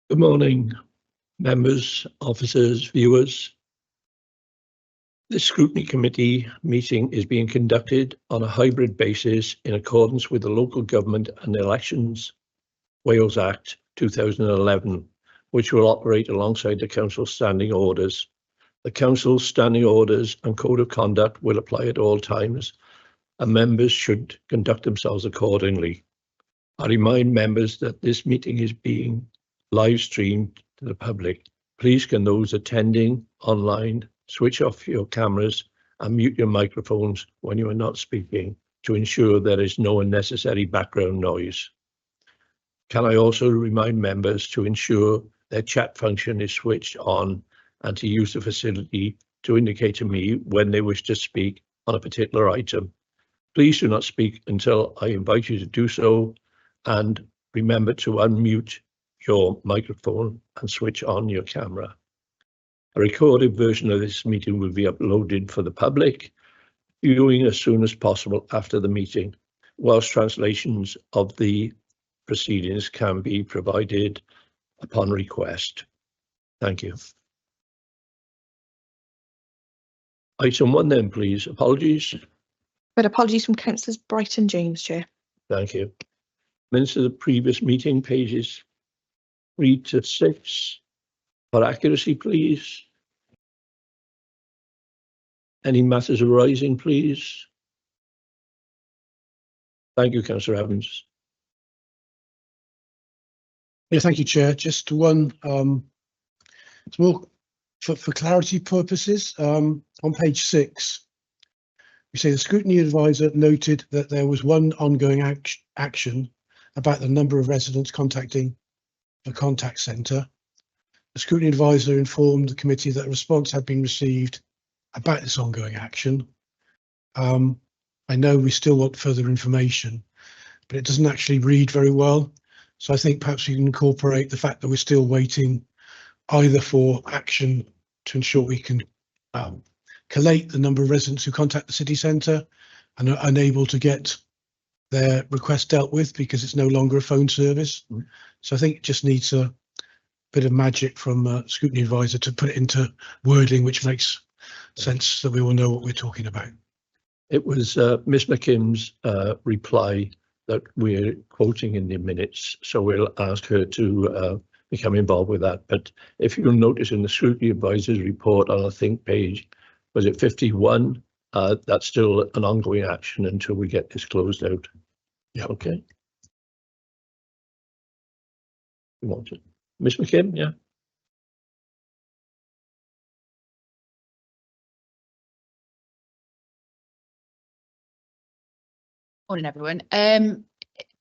Good morning, members, officers, viewers. This Scrutiny Committee meeting is being conducted on a hybrid basis in accordance with the Local Government and Elections Wales Act 2011, which will operate alongside the Council's standing orders. The Council's standing orders and code of conduct will apply at all times, and members should conduct themselves accordingly. I remind members that this meeting is being live streamed to the public. Please can those attending online switch off your cameras and mute your microphones when you are not speaking to ensure there is no unnecessary background noise. Can I also remind members to ensure their chat function is switched on and to use the facility to indicate to me when they wish to speak on a particular item. Please do not speak until I invite you to do so, and remember to unmute your microphone and switch on your camera. A recorded version of this meeting will be uploaded for the public viewing as soon as possible after the meeting, whilst translations of the proceedings can be provided upon request. Thank you. Item 1 then, please. Apologies. But apologies from Councillors Bright and James, Chair. Thank you. Minutes of the previous meeting, pages 3 to 6. For accuracy, please. Any matters arising, please? Thank you, Councillor Evans. Yeah, thank you, Chair. Just one small, for clarity purposes, on page 6, we say the Scrutiny Advisor noted that there was one ongoing action about the number of residents contacting the contact centre. The Scrutiny Advisor informed the committee that a response had been received about this ongoing action. I know we still want further information, but it doesn't actually read very well. So I think perhaps we can incorporate the fact that we're still waiting either for action to ensure we can collate the number of residents who contact the city centre and are unable to get their request dealt with because it's no longer a phone service. So I think it just needs a bit of magic from Scrutiny Advisor to put it into wording which makes sense so we all know what we're talking about. It was Ms McKim's reply that we're quoting in the minutes, so we'll ask her to become involved with that. But if you'll notice in the Scrutiny Advisor's report on, I think, page, was it 51? That's still an ongoing action until we get this closed out. Yeah. Okay. You want it? Ms McKim, yeah. Morning, everyone.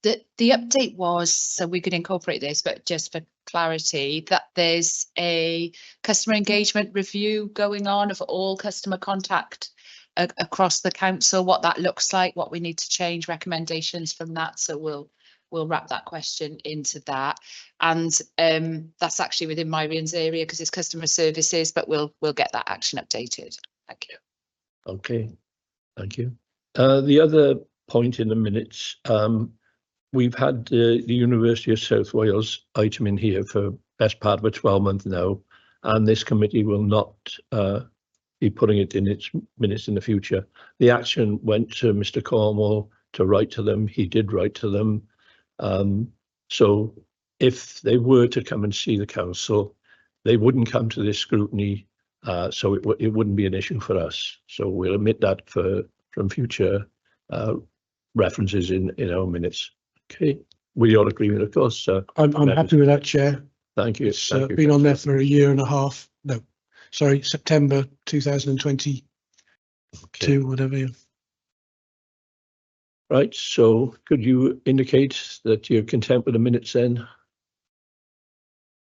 The update was, so we could incorporate this, but just for clarity, that there's a customer engagement review going on of all customer contact across the council, what that looks like, what we need to change, recommendations from that. So we'll wrap that question into that, and that's actually within Myrian's area because it's customer services, but we'll get that action updated. Thank you. Okay, thank you. The other point in the minutes, we've had the University of South Wales item in here for best part of a 12-month now, and this committee will not be putting it in its minutes in the future. The action went to Mr Cornwall to write to them. He did write to them. So if they were to come and see the council, they wouldn't come to this scrutiny, so it wouldn't be an issue for us. So we'll omit that from future references in our minutes. Okay, we all agree with, of course. I'm happy with that, Chair. Thank you. It's been on there for a year and a half. No, sorry, September 2022, okay. Whatever. Right, so could you indicate that you're content with the minutes then?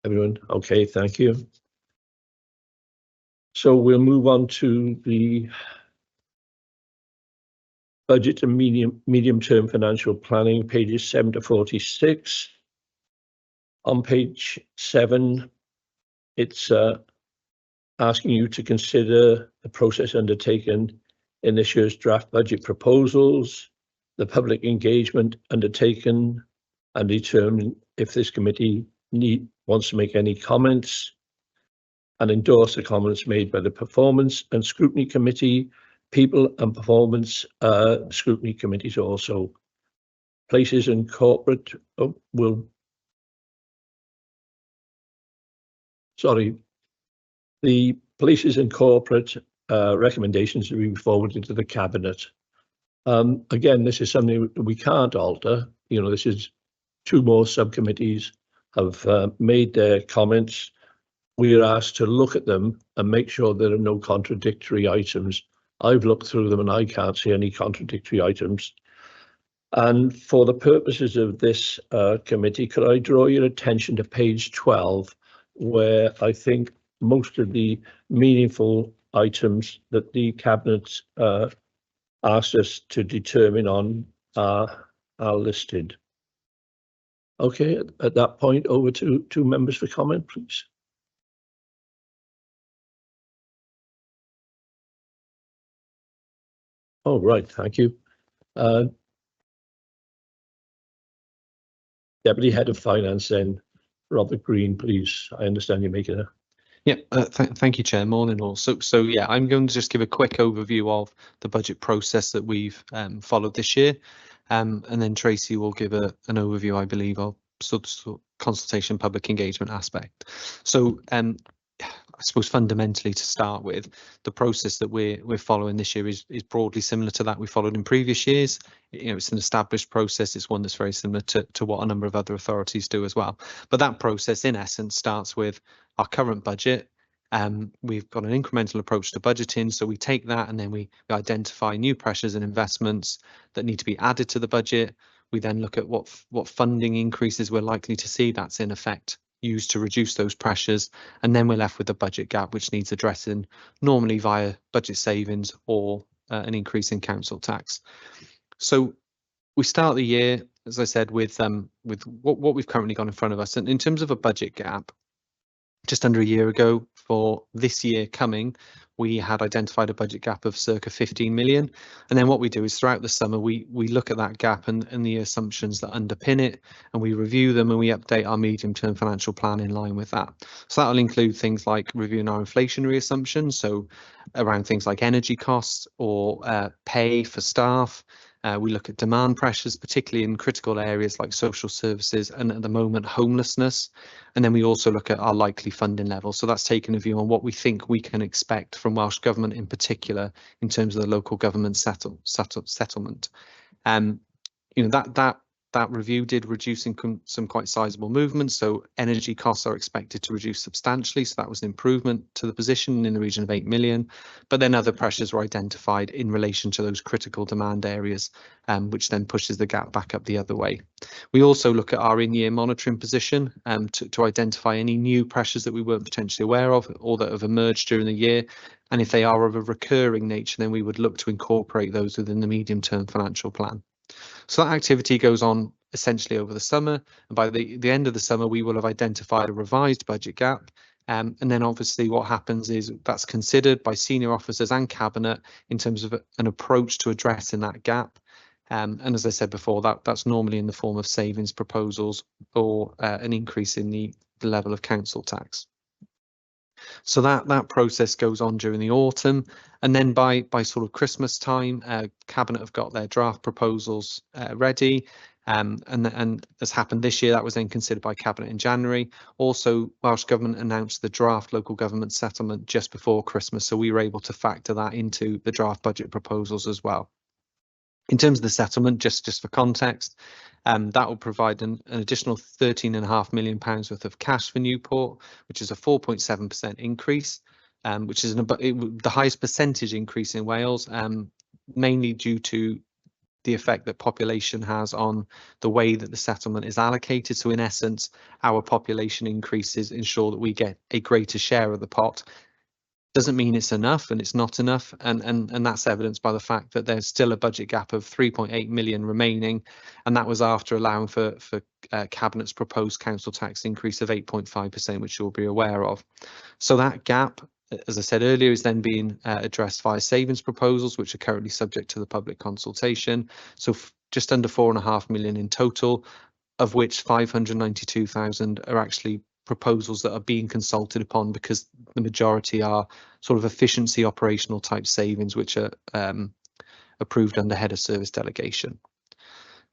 Everyone, okay, thank you. So we'll move on to the budget and medium-term financial planning, pages 7 to 46. On page 7, it's asking you to consider the process undertaken in this year's draft budget proposals, the public engagement undertaken, and determine if this committee wants to make any comments and endorse the comments made by the Performance and Scrutiny Committee, People and Performance Scrutiny Committees also. Places and Corporate the Places and Corporate recommendations will be forwarded to the Cabinet. Again, this is something that we can't alter. You know, this is 2 more subcommittees have made their comments. We are asked to look at them and make sure there are no contradictory items. I've looked through them and I can't see any contradictory items. And for the purposes of this committee, could I draw your attention to page 12, where I think most of the meaningful items that the Cabinet asked us to determine on are listed. Okay, at that point, over to members for comment, please. Oh, right, thank you. Deputy Head of Finance then, Robert Green, please. I understand you're making a... Yeah, thank you, Chair. Morning all. So yeah, I'm going to just give a quick overview of the budget process that we've followed this year, and then Tracy will give an overview, I believe, of sort of consultation, public engagement aspect. So I suppose fundamentally to start with, the process that we're following this year is broadly similar to that we followed in previous years. You know, it's an established process. It's one that's very similar to what a number of other authorities do as well. But that process, in essence, starts with our current budget. We've got an incremental approach to budgeting, so we take that and then we identify new pressures and investments that need to be added to the budget. We then look at what funding increases we're likely to see. That's in effect used to reduce those pressures, and then we're left with a budget gap which needs addressing, normally via budget savings or an increase in council tax. So we start the year, as I said, with what we've currently got in front of us. And in terms of a budget gap, just under a year ago for this year coming, we had identified a budget gap of circa 15 million. And then what we do is throughout the summer, we look at that gap and the assumptions that underpin it, and we review them and we update our medium-term financial plan in line with that. So that'll include things like reviewing our inflationary assumptions, so around things like energy costs or pay for staff. We look at demand pressures, particularly in critical areas like social services and at the moment homelessness. And then we also look at our likely funding level. So that's taking a view on what we think we can expect from Welsh Government in particular in terms of the local government settlement. You know, that review did reduce some quite sizable movements. So energy costs are expected to reduce substantially. So that was an improvement to the position in the region of 8 million. But then other pressures were identified in relation to those critical demand areas, which then pushes the gap back up the other way. We also look at our in-year monitoring position to identify any new pressures that we weren't potentially aware of or that have emerged during the year. And if they are of a recurring nature, then we would look to incorporate those within the medium-term financial plan. So that activity goes on essentially over the summer, and by the end of the summer we will have identified a revised budget gap, and then obviously what happens is that's considered by senior officers and cabinet in terms of an approach to addressing that gap, and as I said before, that's normally in the form of savings proposals or an increase in the level of council tax. So that process goes on during the autumn, and then by sort of Christmas time, Cabinet have got their draft proposals ready, and as happened this year, that was then considered by Cabinet in January. Also, Welsh Government announced the draft local government settlement just before Christmas, so we were able to factor that into the draft budget proposals as well. In terms of the settlement, just for context, that will provide an additional £13.5 million worth of cash for Newport, which is a 4.7% increase, which is the highest percentage increase in Wales, mainly due to the effect that population has on the way that the settlement is allocated. So in essence, our population increases ensure that we get a greater share of the pot. Doesn't mean it's enough, and it's not enough, and that's evidenced by the fact that there's still a budget gap of 3.8 million remaining, and that was after allowing for Cabinet's proposed council tax increase of 8.5%, which you'll be aware of. So that gap, as I said earlier, is then being addressed via savings proposals, which are currently subject to the public consultation. So just under 4.5 million in total. of which 592,000 are actually proposals that are being consulted upon, because the majority are sort of efficiency operational type savings, which are approved under head of service delegation.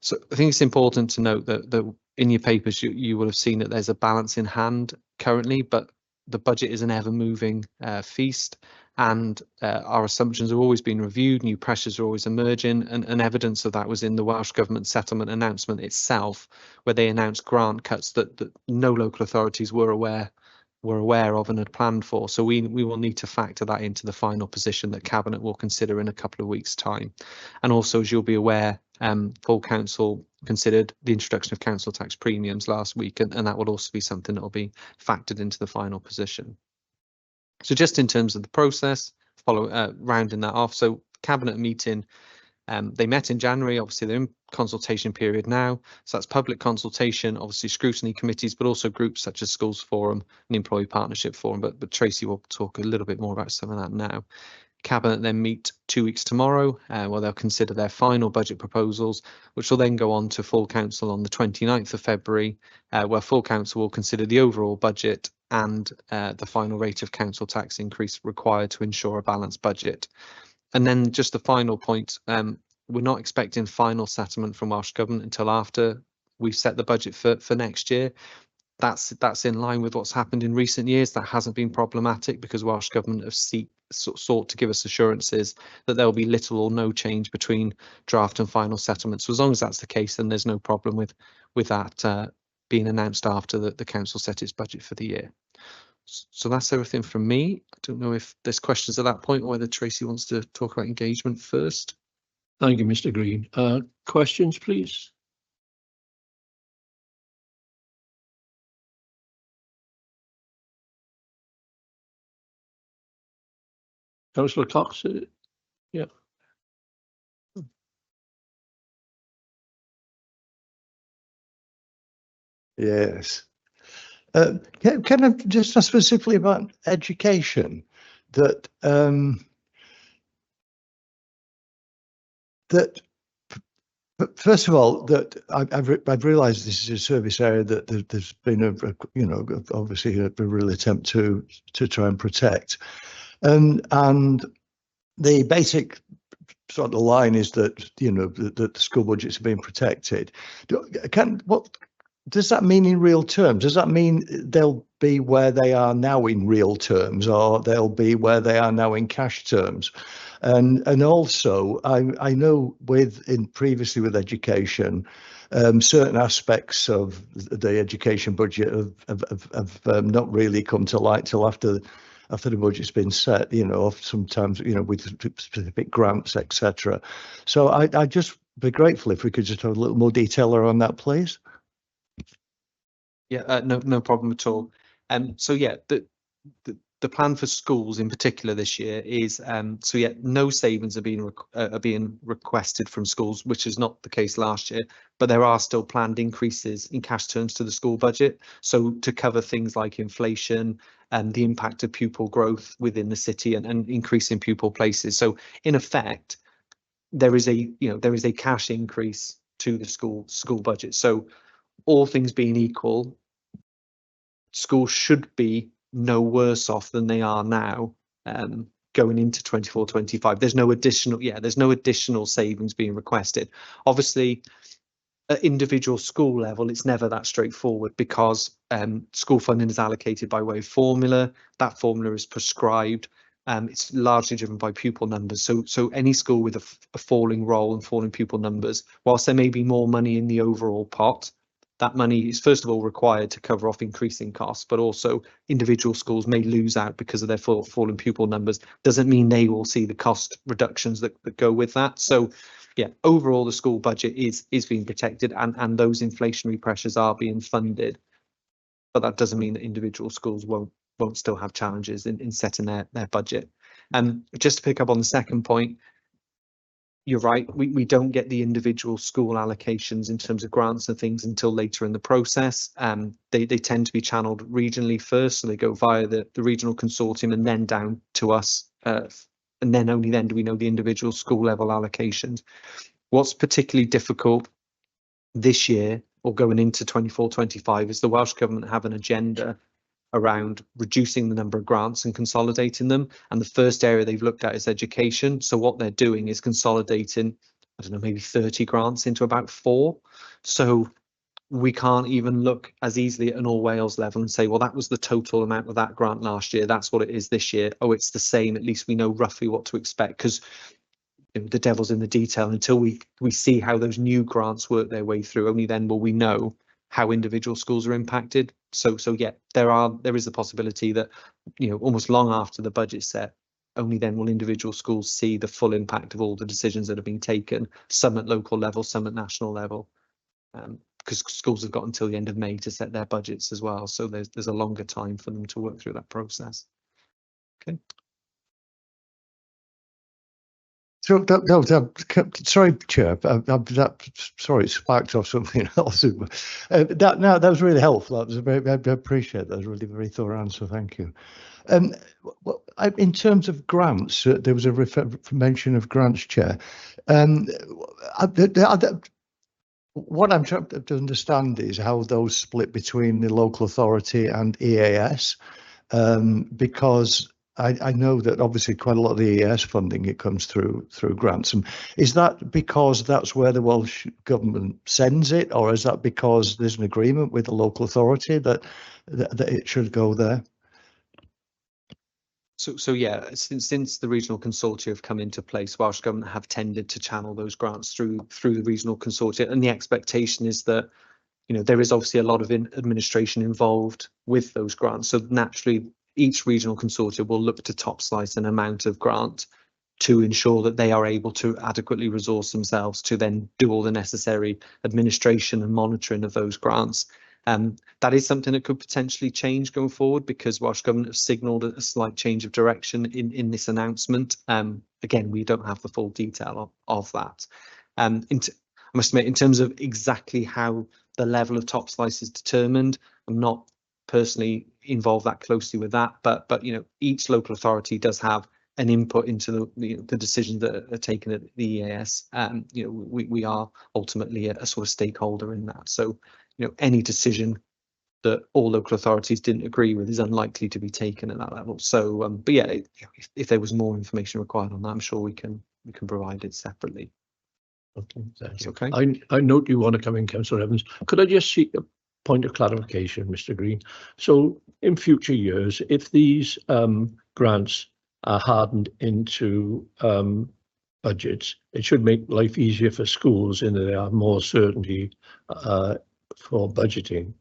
So I think it's important to note that in your papers you will have seen that there's a balance in hand currently, but the budget is an ever moving feast, and our assumptions have always been reviewed, new pressures are always emerging, and evidence of that was in the Welsh Government settlement announcement itself, where they announced grant cuts that no local authorities were aware of and had planned for. So we will need to factor that into the final position that Cabinet will consider in a couple of weeks' time. And also, as you'll be aware, full council considered the introduction of council tax premiums last week, and that will also be something that will be factored into the final position. So just in terms of the process, rounding that off. So Cabinet meeting, they met in January. Obviously, they're in consultation period now. So that's public consultation, obviously scrutiny committees, but also groups such as Schools Forum and Employee Partnership Forum. But Tracy will talk a little bit more about some of that now. Cabinet then meet 2 weeks tomorrow, where they'll consider their final budget proposals, which will then go on to full council on the 29th of February, where full council will consider the overall budget and the final rate of council tax increase required to ensure a balanced budget. And then just the final point, we're not expecting final settlement from Welsh Government until after we've set the budget for next year. That's in line with what's happened in recent years. That hasn't been problematic because Welsh Government have sought to give us assurances that there will be little or no change between draft and final settlement. So as long as that's the case, then there's no problem with that being announced after the council set its budget for the year. So that's everything from me. I don't know if there's questions at that point or whether Tracy wants to talk about engagement first. Thank you, Mr. Green. Questions, please. Councillor Cox, yeah. Yes. Can I just ask specifically about education? That first of all, that I've realised this is a service area that there's been obviously a real attempt to try and protect, and the basic sort of line is that that the school budgets are being protected. What does that mean in real terms? Does that mean they'll be where they are now in real terms, or they'll be where they are now in cash terms? And also, I know previously with education, certain aspects of the education budget have not really come to light till after the budget's been set. Sometimes with specific grants, etc. So I'd just be grateful if we could just have a little more detail around that, please. Yeah, no problem at all. So yeah, the plan for schools in particular this year is no savings are being requested from schools, which is not the case last year, but there are still planned increases in cash terms to the school budget, so to cover things like inflation and the impact of pupil growth within the city and increasing pupil places. So in effect, there is a cash increase to the school budget. So all things being equal, schools should be no worse off than they are now going into 24-25. There's no additional savings being requested. Obviously, at individual school level, it's never that straightforward because school funding is allocated by way of formula. That formula is prescribed. It's largely driven by pupil numbers. So any school with a falling roll and falling pupil numbers, whilst there may be more money in the overall pot, that money is first of all required to cover off increasing costs, but also individual schools may lose out because of their falling pupil numbers. Doesn't mean they will see the cost reductions that go with that. So yeah, overall the school budget is being protected and those inflationary pressures are being funded. But that doesn't mean that individual schools won't still have challenges in setting their budget. And just to pick up on the second point, you're right, we don't get the individual school allocations in terms of grants and things until later in the process. They tend to be channeled regionally first, so they go via the regional consortium and then down to us, and then only then do we know the individual school level allocations. What's particularly difficult this year or going into 24-25 is the Welsh Government have an agenda around reducing the number of grants and consolidating them. And the first area they've looked at is education. So what they're doing is consolidating, I don't know, maybe 30 grants into about 4. So we can't even look as easily at an all Wales level and say, well, that was the total amount of that grant last year. That's what it is this year. Oh, it's the same. At least we know roughly what to expect, because the devil's in the detail. Until we see how those new grants work their way through, only then will we know how individual schools are impacted. So yeah, there is a possibility that, almost long after the budget's set, only then will individual schools see the full impact of all the decisions that have been taken, some at local level, some at national level, because schools have got until the end of May to set their budgets as well. So there's a longer time for them to work through that process. Okay. So, sorry, Chair, sorry, it sparked off something else. That was really helpful. That was I appreciate that. That was really very thorough answer. Thank you. In terms of grants, there was a mention of grants, Chair. What I'm trying to understand is how those split between the local authority and EAS, because I know that obviously quite a lot of the EAS funding, it comes through grants. And is that because that's where the Welsh Government sends it, or is that because there's an agreement with the local authority that it should go there? So yeah, since the regional consortia have come into place, Welsh Government have tended to channel those grants through the regional consortia, and the expectation is that there is obviously a lot of administration involved with those grants. So naturally, each regional consortia will look to top slice an amount of grant to ensure that they are able to adequately resource themselves to then do all the necessary administration and monitoring of those grants. That is something that could potentially change going forward, because Welsh Government have signalled a slight change of direction in this announcement. Again, we don't have the full detail of that. I must admit, in terms of exactly how the level of top slice is determined, I'm not personally involved that closely with that, but each local authority does have an input into the decisions that are taken at the EAS. We are ultimately a sort of stakeholder in that. So any decision that all local authorities didn't agree with is unlikely to be taken at that level. So but yeah, if there was more information required on that, I'm sure we can provide it separately. Okay, thank you. Okay. I note you want to come in, Councillor Evans. Could I just seek a point of clarification, Mr. Green? So in future years, if these grants are hardened into budgets, it should make life easier for schools in that there are more certainty for budgeting,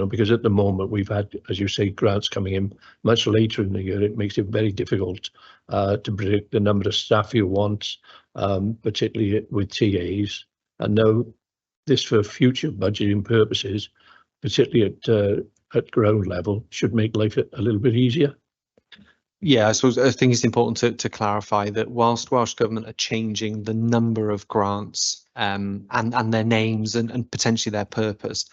because at the moment we've had, as you say, grants coming in much later in the year. It makes it very difficult to predict the number of staff you want, particularly with TAs. And now this, for future budgeting purposes, particularly at ground level, should make life a little bit easier. Yeah, I suppose I think it's important to clarify that whilst Welsh Government are changing the number of grants and their names and potentially their purpose,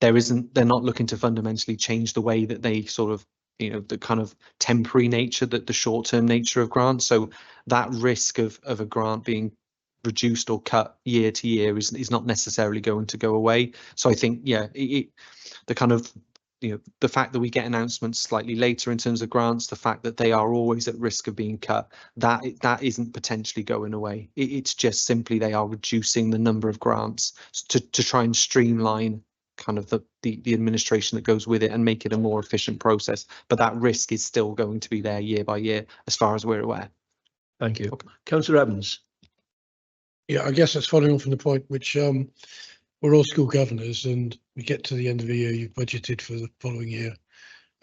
they're not looking to fundamentally change the way that they sort of, the kind of temporary nature, the short-term nature of grants. So that risk of a grant being reduced or cut year to year is not necessarily going to go away. So I think, yeah, the kind of, the fact that we get announcements slightly later in terms of grants, the fact that they are always at risk of being cut, that isn't potentially going away. It's just simply they are reducing the number of grants to try and streamline kind of the administration that goes with it and make it a more efficient process. But that risk is still going to be there year by year, as far as we're aware. Thank you. Okay. Councillor Evans. Yeah, I guess that's following on from the point which we're all school governors, and we get to the end of the year, you've budgeted for the following year,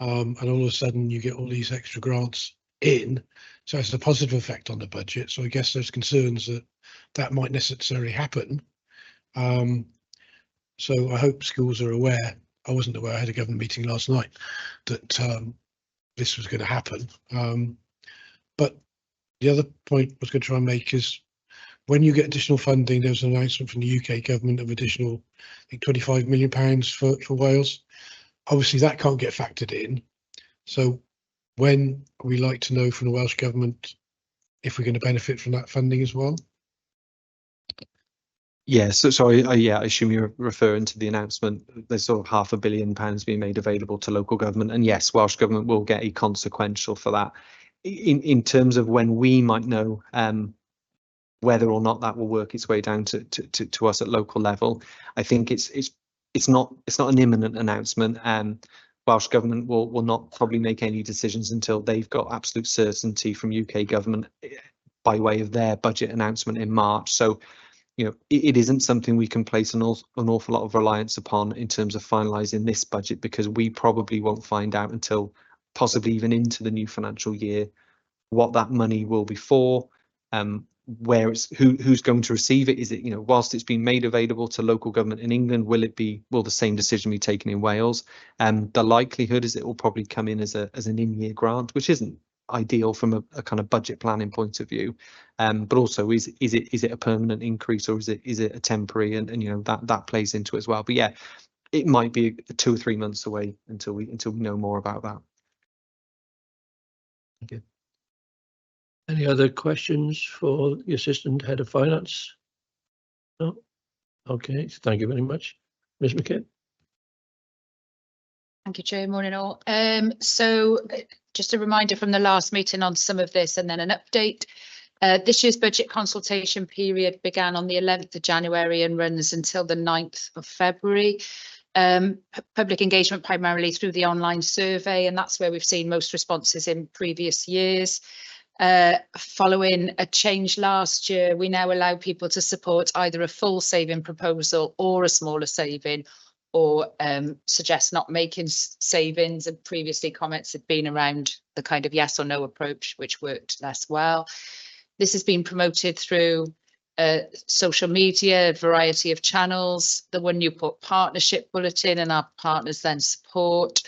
and all of a sudden you get all these extra grants in, so it's a positive effect on the budget. So I guess there's concerns that might necessarily happen. So I hope schools are aware. I wasn't aware, I had a government meeting last night, that this was going to happen. But the other point I was going to try and make is, when you get additional funding, there was an announcement from the UK government of additional, I think, £25 million for Wales. Obviously, that can't get factored in. So when we like to know from the Welsh government if we're going to benefit from that funding as well? Yeah, so sorry, yeah, I assume you're referring to the announcement. There's sort of £500 million being made available to local government, and yes, Welsh Government will get a consequential for that. In terms of when we might know whether or not that will work its way down to us at local level, I think it's not an imminent announcement. Welsh Government will not probably make any decisions until they've got absolute certainty from UK Government by way of their budget announcement in March. So, you know, it isn't something we can place an awful lot of reliance upon in terms of finalising this budget, because we probably won't find out until possibly even into the new financial year what that money will be for, where it's who's going to receive it. Is it, you know, whilst it's been made available to local government in England, will the same decision be taken in Wales? The likelihood is it will probably come in as an in-year grant, which isn't ideal from a kind of budget planning point of view, but also is it a permanent increase, or is it a temporary, and you know that plays into it as well. But yeah, it might be 2 or 3 months away until we know more about that. Okay. Any other questions for the Assistant Head of Finance? No? Okay, thank you very much. Ms McKay. Thank you, Chair. Morning all. So just a reminder from the last meeting on some of this, and then an update. This year's budget consultation period began on the 11th of January and runs until the 9th of February. Public engagement primarily through the online survey, and that's where we've seen most responses in previous years. Following a change last year, we now allow people to support either a full saving proposal or a smaller saving, or suggest not making savings, and previously comments had been around the kind of yes or no approach, which worked less well. This has been promoted through social media, a variety of channels, the One Newport Partnership Bulletin and our partners then support,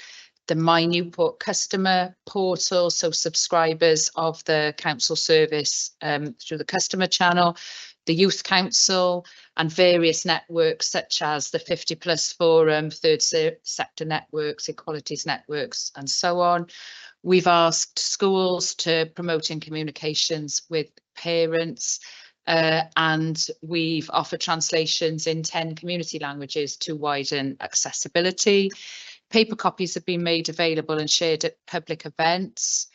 the My Newport customer portal, so subscribers of the council service through the customer channel, the Youth Council, and various networks such as the 50+ Forum, Third Sector Networks, Equalities Networks, and so on. We've asked schools to promote in communications with parents, and we've offered translations in 10 community languages to widen accessibility. Paper copies have been made available and shared at public events.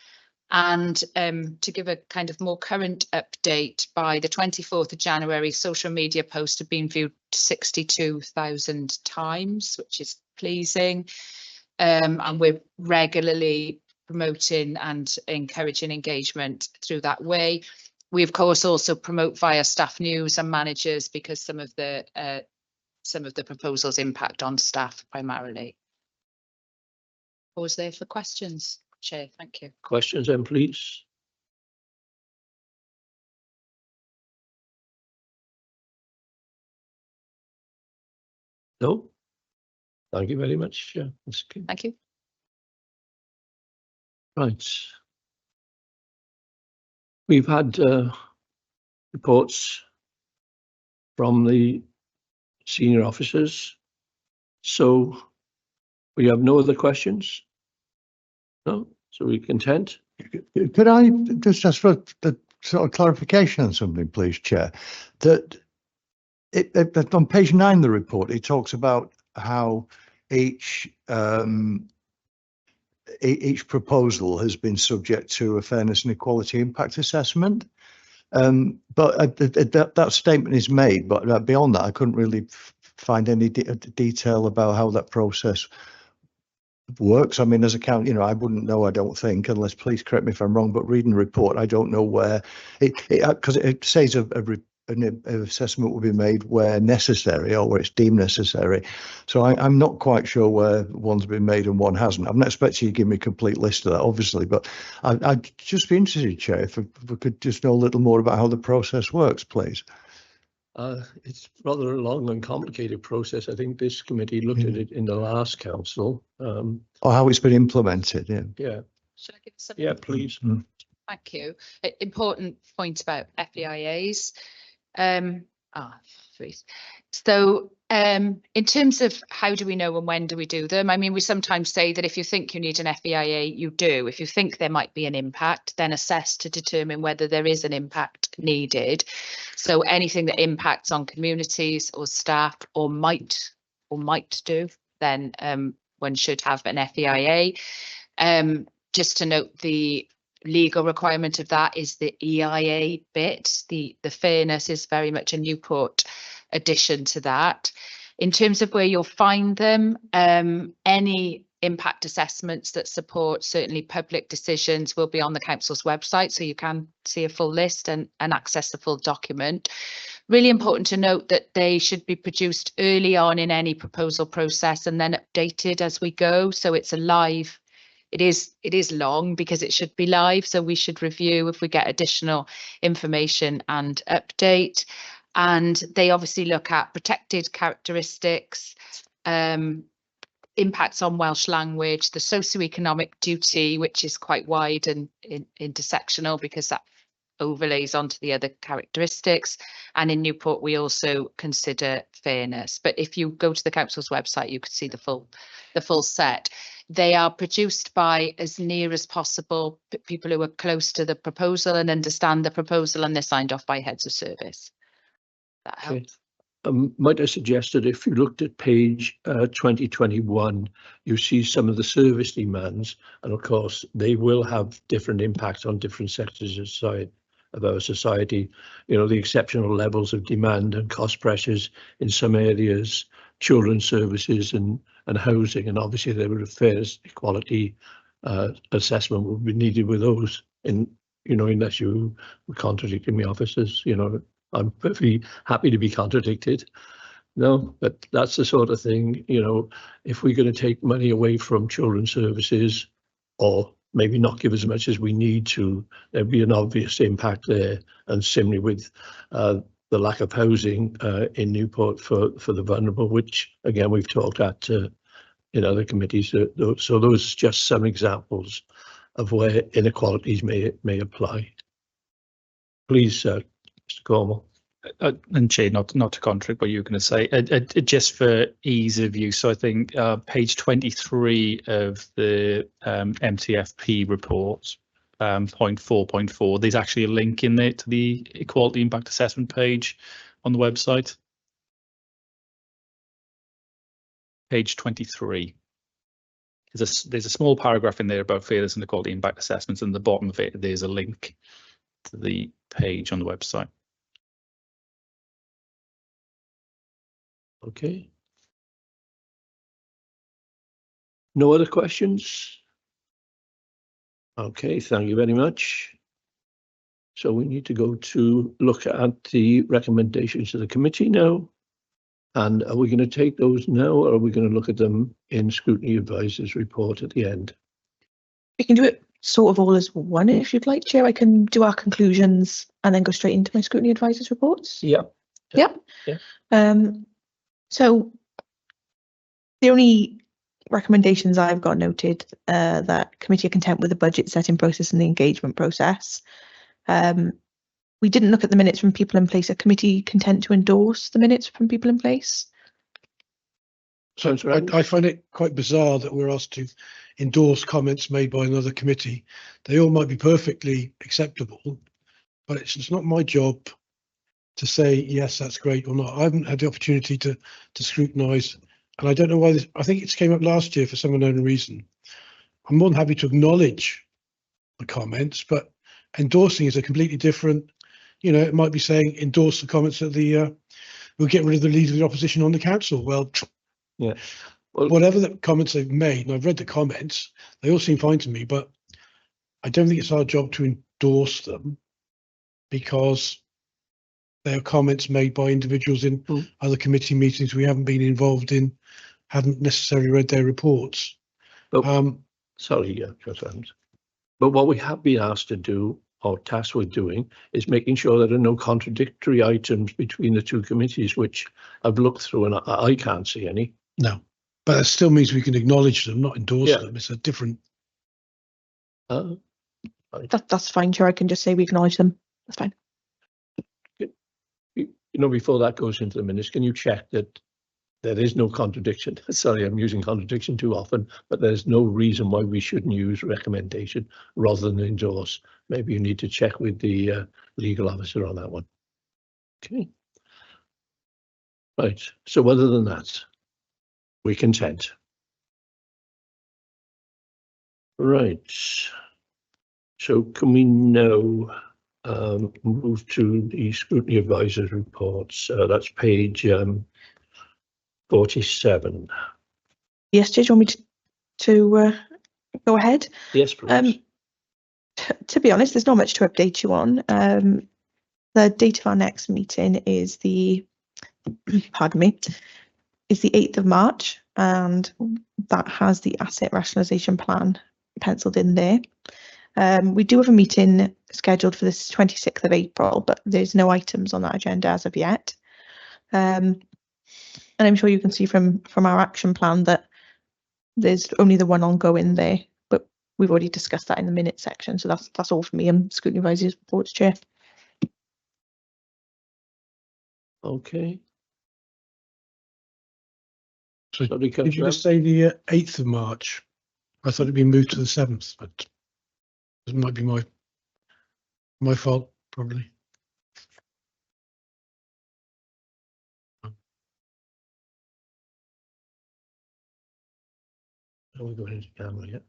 And to give a kind of more current update, by the 24th of January, social media posts have been viewed 62,000 times, which is pleasing. And we're regularly promoting and encouraging engagement through that way. We, of course, also promote via staff news and managers, because some of the proposals impact on staff primarily. Pause there for questions, Chair. Thank you. Questions then, please. No? Thank you very much. Thank you. Right. We've had reports from the senior officers, so we have no other questions? No? So we're content? Could I just ask for the sort of clarification on something, please, Chair? That on page 9 of the report, it talks about how each proposal has been subject to a fairness and equality impact assessment. But that statement is made, but beyond that, I couldn't really find any detail about how that process works. I mean, as a I wouldn't know, I don't think, unless, please correct me if I'm wrong, but reading the report, I don't know where because it says an assessment will be made where necessary, or where it's deemed necessary. So I'm not quite sure where one's been made and one hasn't. I'm not expecting you to give me a complete list of that, obviously, but I'd just be interested, Chair, if we could just know a little more about how the process works, please. It's rather a long and complicated process. I think this committee looked at it in the last council. Or how it's been implemented, yeah. Yeah. Should I give some? Yeah, please. Thank you. Important point about FEIAs. So in terms of how do we know and when do we do them? I mean, we sometimes say that if you think you need an FEIA, you do. If you think there might be an impact, then assess to determine whether there is an impact needed. So anything that impacts on communities or staff or might do, then one should have an FEIA. Just to note, the legal requirement of that is the EIA bit. The fairness is very much a Newport addition to that. In terms of where you'll find them, any impact assessments that support certainly public decisions will be on the council's website, so you can see a full list and access the full document. Really important to note that they should be produced early on in any proposal process and then updated as we go. So it's a live, it is long because it should be live. So we should review if we get additional information and update. And they obviously look at protected characteristics, impacts on Welsh language, the socioeconomic duty, which is quite wide and intersectional because that overlays onto the other characteristics. And in Newport, we also consider fairness. But if you go to the council's website, you can see the full set. They are produced by, as near as possible, people who are close to the proposal and understand the proposal, and they're signed off by heads of service. That helps. Might I suggest that if you looked at page 2021, you see some of the service demands, and of course they will have different impacts on different sectors of our society. You know, the exceptional levels of demand and cost pressures in some areas, children's services and housing, and obviously there would a fairness equality assessment would be needed with those. In, you know, unless you were contradicting me, officers, you know. I'm perfectly happy to be contradicted. No, but that's the sort of thing, you know, if we're going to take money away from children's services or maybe not give as much as we need to, there'd be an obvious impact there. And similarly with the lack of housing in Newport for the vulnerable, which again, we've talked at in other committees. So those are just some examples of where inequalities may apply. Please, Mr. Cornwall. And Chair, not to contradict what you were going to say, just for ease of use, so I think page 23 of the MTFP report, point 4.4, there's actually a link in there to the Equality Impact Assessment page on the website. Page 23. There's a small paragraph in there about fairness and equality impact assessments, and at the bottom of it there's a link to the page on the website. Okay. No other questions? Okay, thank you very much. So we need to go to look at the recommendations of the committee now. And are we going to take those now, or are we going to look at them in Scrutiny Advisor's report at the end? We can do it sort of all as one if you'd like, Chair. I can do our conclusions and then go straight into my Scrutiny Advisor's reports. Yeah. Yeah. Yeah. So the only recommendations I've got noted that committee are content with the budget setting process and the engagement process. We didn't look at the minutes from people in place. Are committee content to endorse the minutes from people in place? Sounds right. I find it quite bizarre that we're asked to endorse comments made by another committee. They all might be perfectly acceptable, but it's not my job to say yes, that's great or not. I haven't had the opportunity to scrutinise, and I don't know why this. I think it came up last year for some unknown reason. I'm more than happy to acknowledge the comments, but endorsing is a completely different. You know, it might be saying endorse the comments of the. We'll get rid of the leader of the opposition on the council. Well, yeah. Well, whatever the comments they've made, and I've read the comments, they all seem fine to me, but I don't think it's our job to endorse them because they are comments made by individuals in other committee meetings we haven't been involved in, haven't necessarily read their reports. But, sorry, but what we have been asked to do, or tasked with doing, is making sure there are no contradictory items between the two committees, which I've looked through and I can't see any. No, but that still means we can acknowledge them, not endorse them. It's a different. That's fine, Chair. I can just say we acknowledge them. That's fine. You know, before that goes into the minutes, can you check that there is no contradiction? Sorry, I'm using contradiction too often, but there's no reason why we shouldn't use recommendation rather than endorse. Maybe you need to check with the legal officer on that one. Okay. Right, so other than that, we're content. Right. So can we now move to the scrutiny advisors reports? That's page 47. Yes, Jay, do you want me to go ahead? Yes, please. To be honest, there's not much to update you on. The date of our next meeting is the, pardon me, is the 8th of March, and that has the asset rationalisation plan penciled in there. We do have a meeting scheduled for this 26th of April, but there's no items on that agenda as of yet. And I'm sure you can see from our action plan that there's only the one ongoing there, but we've already discussed that in the minutes section. So that's all for me. I'm Scrutiny Advisors Reports Chair. Okay. So Sorry, did you Councillor. just say the 8th of March? I thought it'd been moved to the 7th, but it might be my fault, probably. Are we going into camera yet?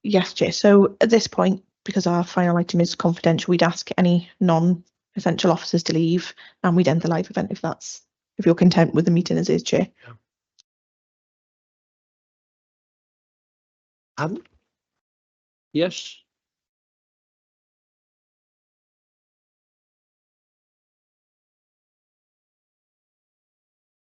Yes, Chair. So at this point, because our final item is confidential, we'd ask any non-essential officers to leave, and we'd end the live event if you're content with the meeting as is, Chair. Adam? Yes?